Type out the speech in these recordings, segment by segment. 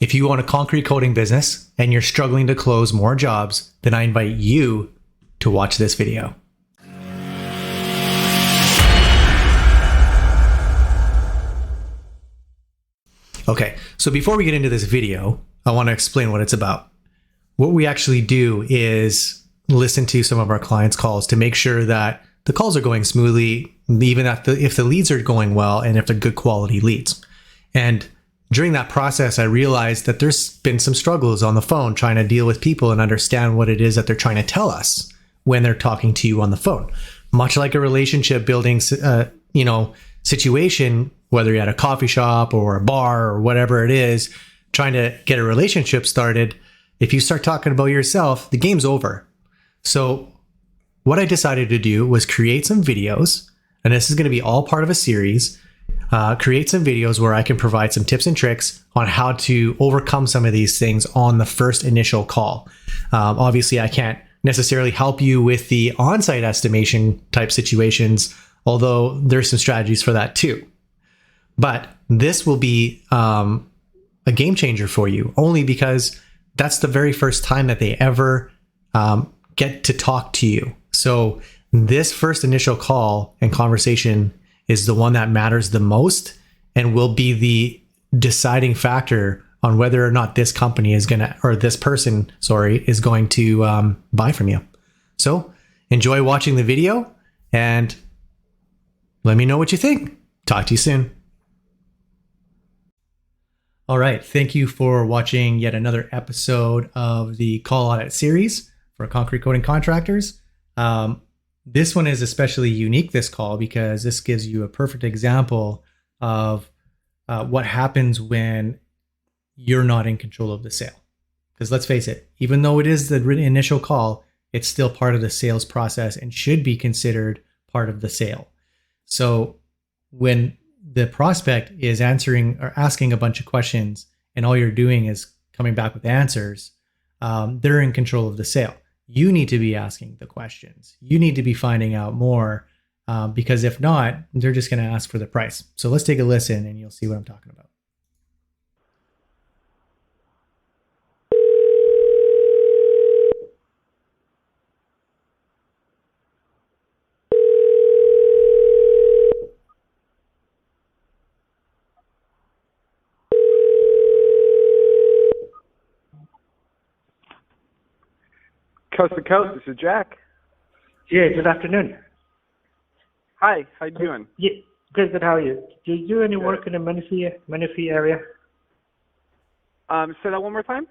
If you own a concrete coating business and you're struggling to close more jobs, then I invite you to watch this video. Okay, so before we get into this video, I want to explain what it's about. What we actually do is listen to some of our clients' calls to make sure that the calls are going smoothly, even if the leads are going well and if they're good quality leads. And during that process, I realized that there's been some struggles on the phone trying to deal with people and understand what it is that they're trying to tell us when they're talking to you on the phone. Much like a relationship building, situation, whether you're at a coffee shop or a bar or whatever it is, trying to get a relationship started, if you start talking about yourself, the game's over. So what I decided to do was create some videos, and this is going to be all part of a series. Create some videos where I can provide some tips and tricks on how to overcome some of these things on the first initial call. Obviously, I can't necessarily help you with the on-site estimation type situations, although there's some strategies for that too. But this will be a game changer for you, only because that's the very first time that they ever get to talk to you. So this first initial call and conversation is the one that matters the most and will be the deciding factor on whether or not this company is going to, or this person, is going to buy from you. So enjoy watching the video and let me know what you think. Talk to you soon. All right. Thank you for watching yet another episode of the Call Audit series for concrete coating contractors. This one is especially unique, this call, because this gives you a perfect example of what happens when you're not in control of the sale. Because let's face it, even though it is the initial call, it's still part of the sales process and should be considered part of the sale. So when the prospect is answering or asking a bunch of questions and all you're doing is coming back with answers, they're in control of the sale. You need to be asking the questions. You need to be finding out more because if not, they're just going to ask for the price. So let's take a listen and you'll see what I'm talking about. Coast to Coast, this is Jack. Yeah, good afternoon. Hi, how you doing? Yeah, good, how are you? Do you do any work in the Menifee area? Say that one more time?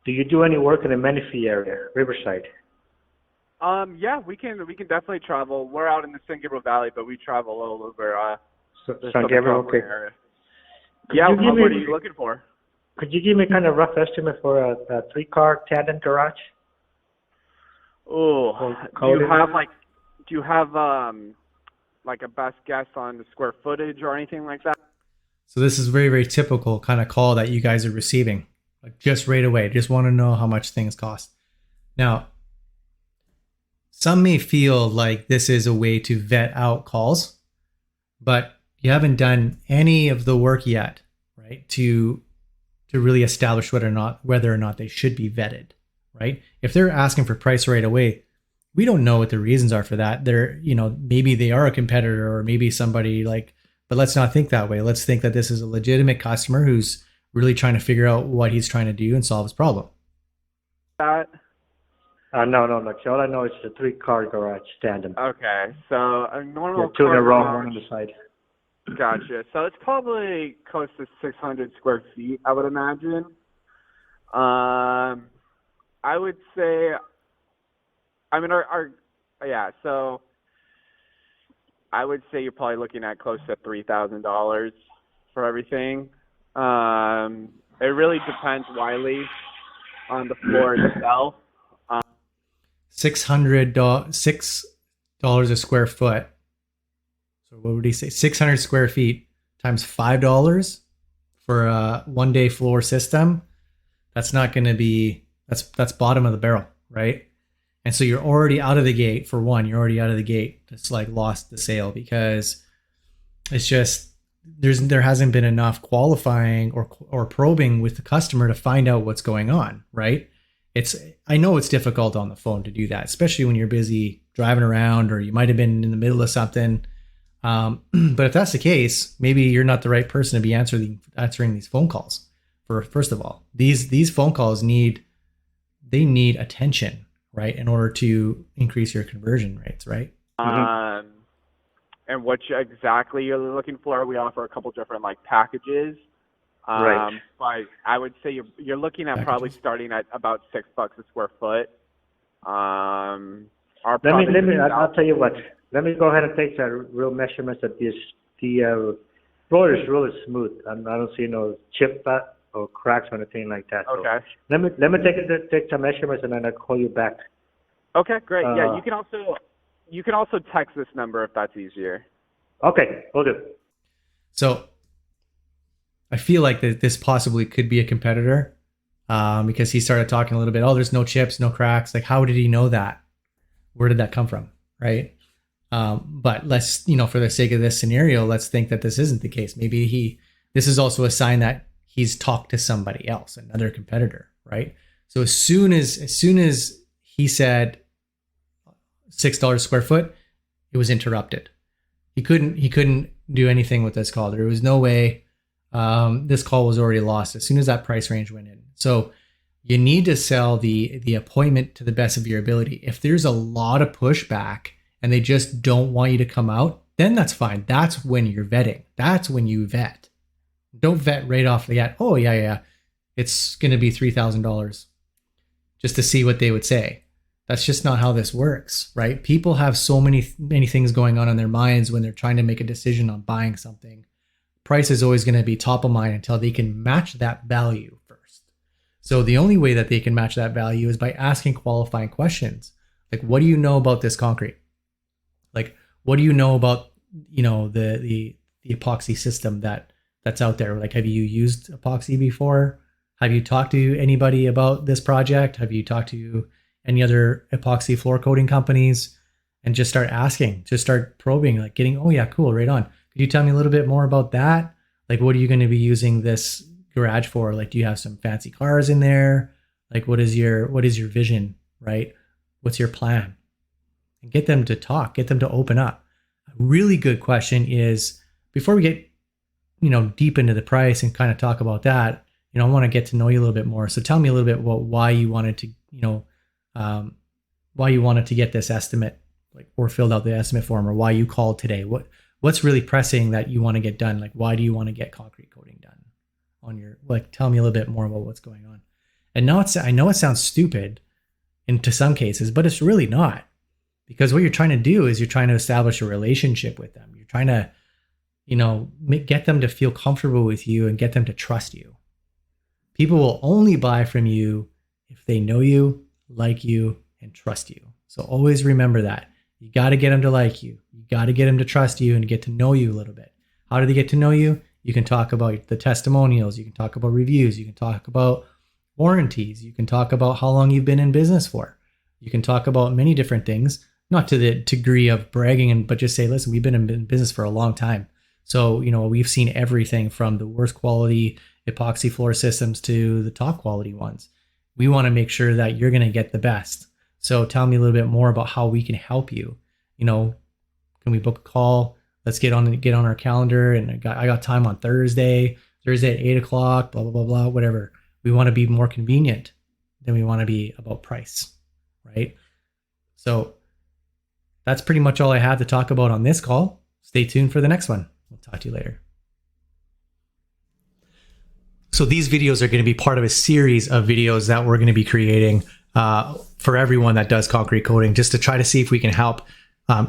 Do you do any work in the Menifee area, Riverside? Yeah, we can definitely travel. We're out in the San Gabriel Valley, but we travel all over San Gabriel, okay. Area. Yeah, what are you looking for? Could you give me kind of a rough estimate for a 3-car tandem garage? Oh, do you have like a best guess on the square footage or anything like that? So this is very, very typical kind of call that you guys are receiving, like just right away. Just want to know how much things cost. Now, some may feel like this is a way to vet out calls, but you haven't done any of the work yet, right? To really establish whether or not they should be vetted. Right? If they're asking for price right away, we don't know what the reasons are for that. They're, maybe they are a competitor or maybe somebody but let's not think that way. Let's think that this is a legitimate customer who's really trying to figure out what he's trying to do and solve his problem. No. All I know is the 3-car garage tandem. Okay, so a normal 2 in a row, 1 on the side. Gotcha. So it's probably close to 600 square feet, I would imagine. I would say, so I would say you're probably looking at close to $3,000 for everything. It really depends, Wiley, on the floor itself. $6 a square foot. So what would he say? 600 square feet times $5 for a 1-day floor system. That's not going to be. That's bottom of the barrel, right? And so you're already out of the gate. For one, you're already out of the gate. It's like lost the sale because it's just there hasn't been enough qualifying or probing with the customer to find out what's going on, right? I know it's difficult on the phone to do that, especially when you're busy driving around or you might have been in the middle of something. But if that's the case, maybe you're not the right person to be answering these phone calls. First of all, these phone calls need attention, right, in order to increase your conversion rates, right? And what exactly you're looking for? We offer a couple different like packages. Right. But I would say you're looking at probably starting at about $6 a square foot. I'll tell you what. Let me go ahead and take the real measurements of this. The floor is really smooth. I don't see no chip or cracks or anything like that. Okay. So let me take some measurements and then I'll call you back. Okay, great. Yeah, you can also text this number if that's easier. Okay, will do. So I feel like that this possibly could be a competitor because he started talking a little bit. Oh, there's no chips, no cracks. Like, how did he know that? Where did that come from? Right. But let's, for the sake of this scenario, let's think that this isn't the case. Maybe this is also a sign that he's talked to somebody else, another competitor. Right. So as soon as he said $6 a square foot, it was interrupted. He couldn't do anything with this call. There was no way. This call was already lost as soon as that price range went in. So you need to sell the appointment to the best of your ability. If there's a lot of pushback and they just don't want you to come out, then that's fine. That's when you're vetting. That's when you vet. Don't vet right off the bat. Oh yeah, it's going to be $3,000 just to see what they would say. That's just not how this works, right? People have so many things going on in their minds when they're trying to make a decision on buying something. Price is always going to be top of mind until they can match that value first. So the only way that they can match that value is by asking qualifying questions. Like, what do you know about this concrete? Like, what do you know about, the epoxy system that's out there? Like, have you used epoxy before? Have you talked to anybody about this project? Have you talked to any other epoxy floor coating companies? And just start asking, just start probing, like getting, oh yeah, cool, right on. Could you tell me a little bit more about that? Like, what are you going to be using this garage for? Like, do you have some fancy cars in there? Like, what is your vision, right? What's your plan? And get them to talk, get them to open up. A really good question is, before we get, deep into the price and kind of talk about that, I want to get to know you a little bit more. So tell me a little bit about why you wanted to, get this estimate, like, or filled out the estimate form, or why you called today. What's really pressing that you want to get done? Like, why do you want to get concrete coating done on your, like, tell me a little bit more about what's going on. And now I know it sounds stupid into some cases, but it's really not, because what you're trying to do is you're trying to establish a relationship with them. You're trying to, get them to feel comfortable with you and get them to trust you. People will only buy from you if they know you, like you, and trust you. So always remember that. You got to get them to like you. You got to get them to trust you and get to know you a little bit. How do they get to know you? You can talk about the testimonials. You can talk about reviews. You can talk about warranties. You can talk about how long you've been in business for. You can talk about many different things, not to the degree of bragging, but just say, listen, we've been in business for a long time. So, we've seen everything from the worst quality epoxy floor systems to the top quality ones. We want to make sure that you're going to get the best. So tell me a little bit more about how we can help you. Can we book a call? Let's get on our calendar. And I got time on Thursday at 8:00, blah, blah, blah, blah, whatever. We want to be more convenient than we want to be about price, right? So that's pretty much all I have to talk about on this call. Stay tuned for the next one. We'll talk to you later. So these videos are going to be part of a series of videos that we're going to be creating for everyone that does concrete coating, just to try to see if we can help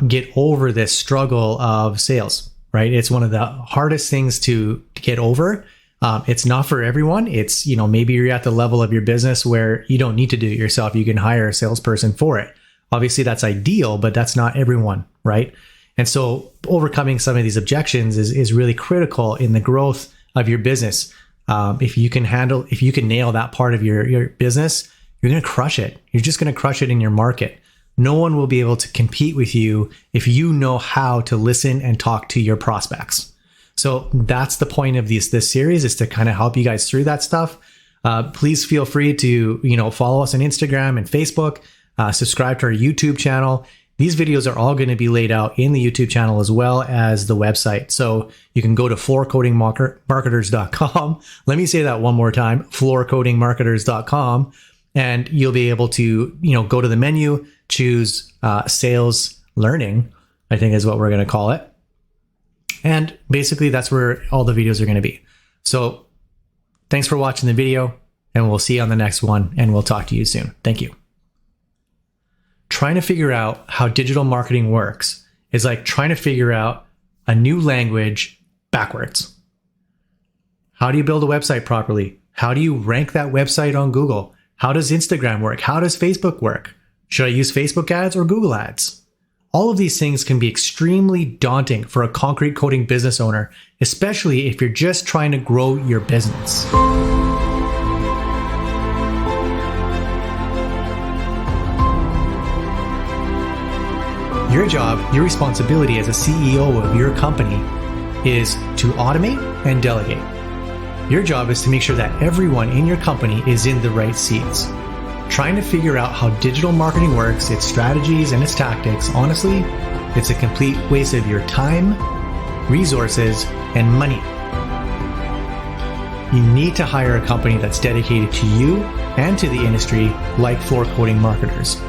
get over this struggle of sales, right? It's one of the hardest things to get over. It's not for everyone. It's, maybe you're at the level of your business where you don't need to do it yourself. You can hire a salesperson for it. Obviously that's ideal, but that's not everyone, right? And so overcoming some of these objections is really critical in the growth of your business. If you can nail that part of your business, you're going to crush it. You're just going to crush it in your market. No one will be able to compete with you if you know how to listen and talk to your prospects. So that's the point of this series, is to kind of help you guys through that stuff. Please feel free to, follow us on Instagram and Facebook, subscribe to our YouTube channel. These videos are all going to be laid out in the YouTube channel as well as the website. So you can go to floorcodingmarketers.com. Let me say that one more time, floorcodingmarketers.com. And you'll be able to, go to the menu, choose sales learning, I think is what we're going to call it. And basically that's where all the videos are going to be. So thanks for watching the video, and we'll see you on the next one, and we'll talk to you soon. Thank you. Trying to figure out how digital marketing works is like trying to figure out a new language backwards. How do you build a website properly? How do you rank that website on Google? How does Instagram work? How does Facebook work? Should I use Facebook ads or Google ads? All of these things can be extremely daunting for a concrete coating business owner, especially if you're just trying to grow your business. Your job, your responsibility as a CEO of your company is to automate and delegate. Your job is to make sure that everyone in your company is in the right seats. Trying to figure out how digital marketing works, its strategies, and its tactics, honestly, it's a complete waste of your time, resources, and money. You need to hire a company that's dedicated to you and to the industry, like Floor Coating Marketers.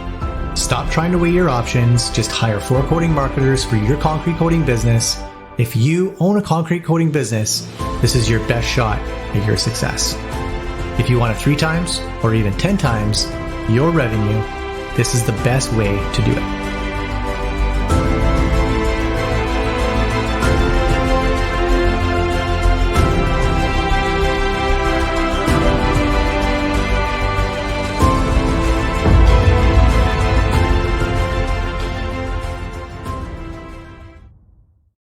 Stop trying to weigh your options, just hire Floor Coating Marketers for your concrete coating business. If you own a concrete coating business, this is your best shot at your success. If you want it 3 times or even 10 times your revenue, this is the best way to do it.